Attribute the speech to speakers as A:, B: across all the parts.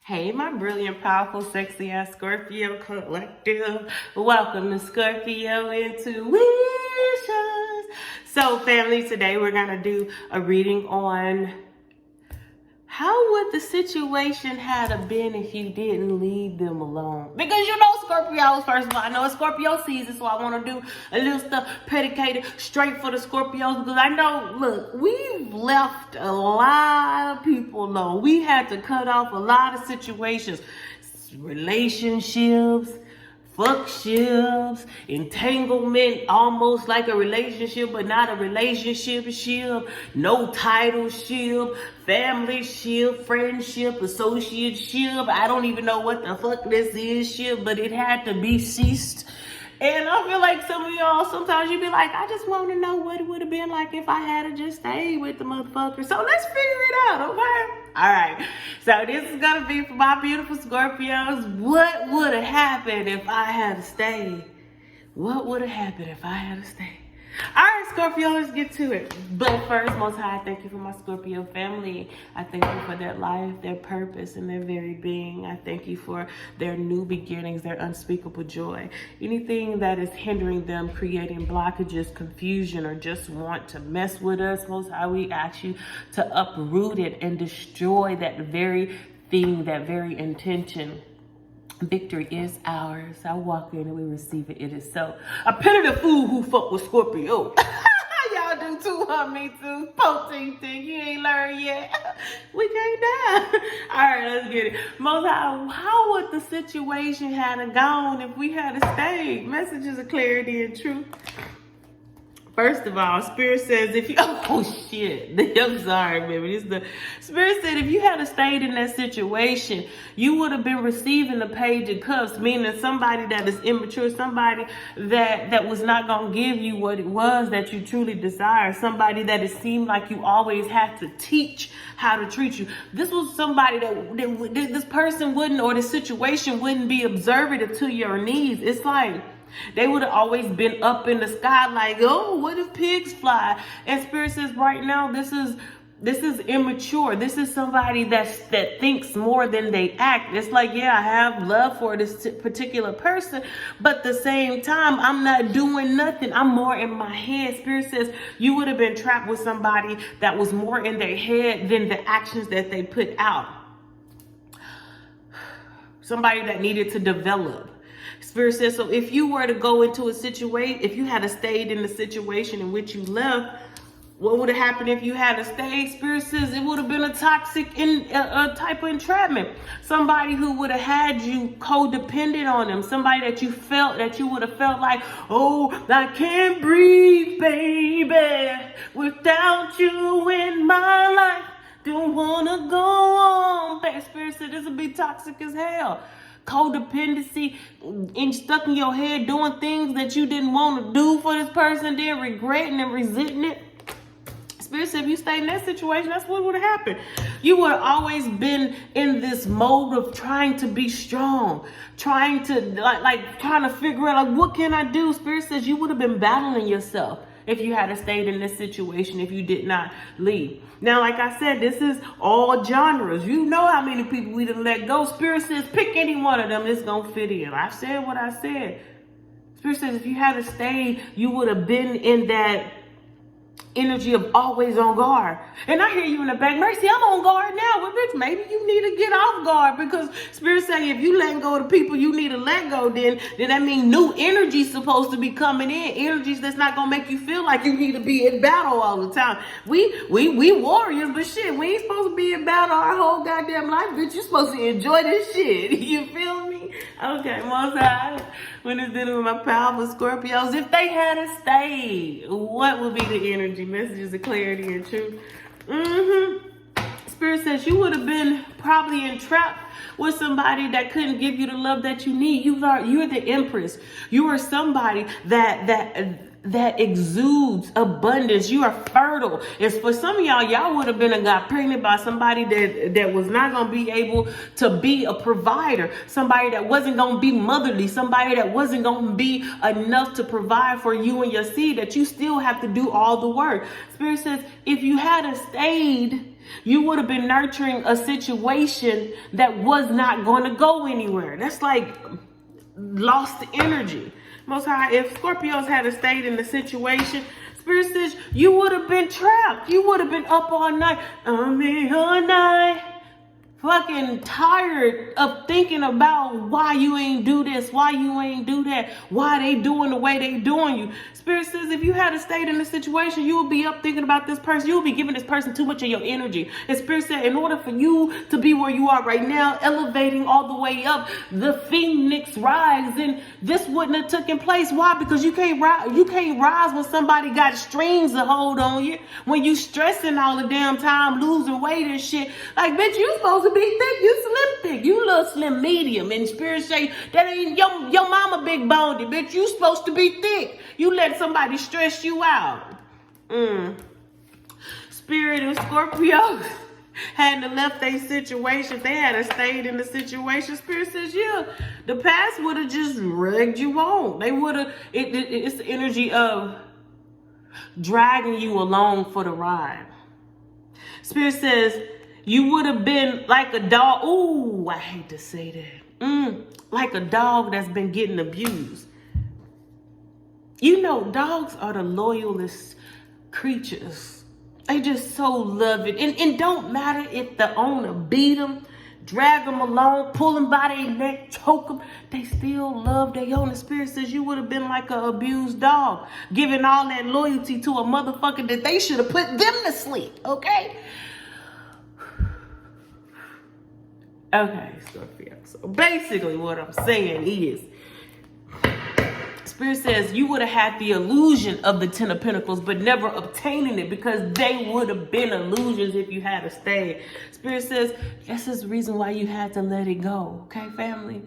A: Hey, my brilliant, powerful, sexy ass Scorpio collective. Welcome to Scorpio Intuitions. So, family, today we're going to do a reading on how would the situation have been if you didn't leave them alone? Because you know Scorpios, first of all, I know it's Scorpio season, so I want to do a little stuff predicated straight for the Scorpios. Because I know, look, we've left a lot of people alone. We had to cut off a lot of situations, relationships, fuckships, entanglement, almost like a relationship, but not a relationship ship, no title ship, family ship, friendship, associate ship. I don't even know what the fuck this is ship, but it had to be ceased. And I feel like some of y'all, sometimes you be like, I just want to know what it would have been like if I had just stayed with the motherfucker. So let's figure it out, okay? All right. So this is going to be for my beautiful Scorpios. What would have happened if I had stayed? What would have happened if I had stayed? All right, Scorpio, let's get to it. But first, Most High, I thank you for my Scorpio family. I thank you for their life, their purpose, and their very being. I thank you for their new beginnings, their unspeakable joy. Anything that is hindering them, creating blockages, confusion, or just want to mess with us, Most High, we ask you to uproot it and destroy that very thing, that very intention. Victory is ours. I walk in and we receive it. It is so. I pity the fool who fuck with Scorpio. Y'all do too, huh? Me too. 14 thing. You ain't learned yet. We can't die. All right, let's get it. Most High, how would the situation have gone if we had stayed? Messages of clarity and truth. First of all, Spirit says if you, oh shit, I'm sorry, baby. The Spirit said if you had stayed in that situation, you would have been receiving the page of cups, meaning somebody that is immature, somebody that was not going to give you what it was that you truly desire, somebody that it seemed like you always had to teach how to treat you. This was somebody that this person wouldn't, or the situation wouldn't be observative to your needs. It's like, they would have always been up in the sky like, oh, what if pigs fly? And Spirit says right now, this is immature. This is somebody that thinks more than they act. It's like, yeah, I have love for this particular person, but at the same time, I'm not doing nothing. I'm more in my head. Spirit says you would have been trapped with somebody that was more in their head than the actions that they put out. Somebody that needed to develop. Spirit says, so if you were to go into a situation, if you had stayed in the situation in which you left, what would have happened if you had stayed? Spirit says it would have been a toxic type of entrapment. Somebody who would have had you codependent on them. Somebody that you would have felt like, oh, I can't breathe, baby, without you in my life. Don't want to go on. That Spirit said this would be toxic as hell. Codependency, and stuck in your head doing things that you didn't want to do for this person, then regretting and resenting it. Spirit said if you stayed in that situation, that's what would have happened. You would have always been in this mode of trying to be strong, trying to trying to figure out like, what can I do? Spirit says you would have been battling yourself if you had stayed in this situation, if you did not leave. Now, like I said, this is all genres. You know how many people we done let go. Spirit says pick any one of them, it's gonna fit in. I said what I said. Spirit says if you had stayed, you would have been in that energy of always on guard. And I hear you in the back, Mercy, I'm on guard now. Well, bitch, maybe you need to get off guard, because Spirit saying if you let go of the people you need to let go, then that means new energy's supposed to be coming in. Energies that's not gonna make you feel like you need to be in battle all the time. We warriors, but shit, we ain't supposed to be in battle our whole goddamn life, bitch. You supposed to enjoy this shit. You feel me? Okay, Most High, when it's dealing with my powerful Scorpios, if they had stayed, what would be the energy? Messages of clarity and truth. Spirit says you would have been probably entrapped with somebody that couldn't give you the love that you need. You're the Empress. You are somebody that that exudes abundance. You are fertile. It's for some of y'all would have been and got pregnant by somebody that was not going to be able to be a provider, somebody that wasn't going to be motherly, somebody that wasn't going to be enough to provide for you and your seed, that you still have to do all the work. Spirit says, if you had stayed, you would have been nurturing a situation that was not going to go anywhere. That's like lost energy. Most High, if Scorpios had stayed in the situation, Spirit says you would have been trapped. You would have been up all night. All night. Fucking tired of thinking about why you ain't do this, why you ain't do that, why they doing the way they doing you. Spirit says if you had stayed in this situation, you would be up thinking about this person. You would be giving this person too much of your energy. And Spirit said in order for you to be where you are right now, elevating all the way up, the phoenix rise, and this wouldn't have taken place. Why? Because you can't rise when somebody got strings to hold on you. When you stressing all the damn time, losing weight and shit. Like, bitch, you supposed to be thick, you slim thick, you little slim medium. And Spirit say that ain't your mama big boned, bitch. You supposed to be thick. You let somebody stress you out. Spirit of Scorpio hadn't left their situation. They had stayed in the situation. Spirit says, yeah, the past would have just rugged you on. They would have. It's the energy of dragging you along for the ride. Spirit says you would have been like a dog. Ooh, I hate to say that. Like a dog that's been getting abused. You know, dogs are the loyalest creatures. They just so love it. And don't matter if the owner beat them, drag them along, pull them by their neck, choke them. They still love their owner. Spirit says you would have been like an abused dog, giving all that loyalty to a motherfucker that they should have put them to sleep, okay? Okay, Scorpio. So basically what I'm saying is, Spirit says you would have had the illusion of the Ten of Pentacles, but never obtaining it because they would have been illusions if you had stayed. Spirit says this is the reason why you had to let it go. Okay, family?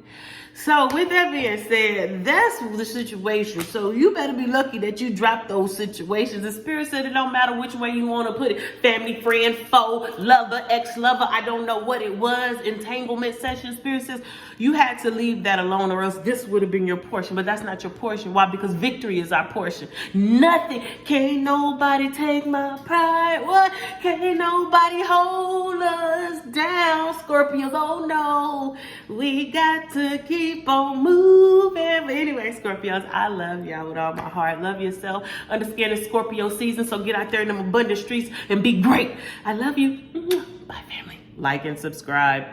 A: So with that being said, that's the situation. So you better be lucky that you dropped those situations. The Spirit said it don't matter which way you want to put it. Family, friend, foe, lover, ex-lover. I don't know what it was. Entanglement session. Spirit says you had to leave that alone or else this would have been your portion. But that's not your portion. Why? Because victory is our portion. Nothing. Can't nobody take my pride. What? Can't nobody hold us down. Scorpios, oh no. We got to keep on moving. But anyway, Scorpios, I love y'all with all my heart. Love yourself. Understand it's Scorpio season, so get out there in them abundant streets and be great. I love you. Bye, family. Like and subscribe.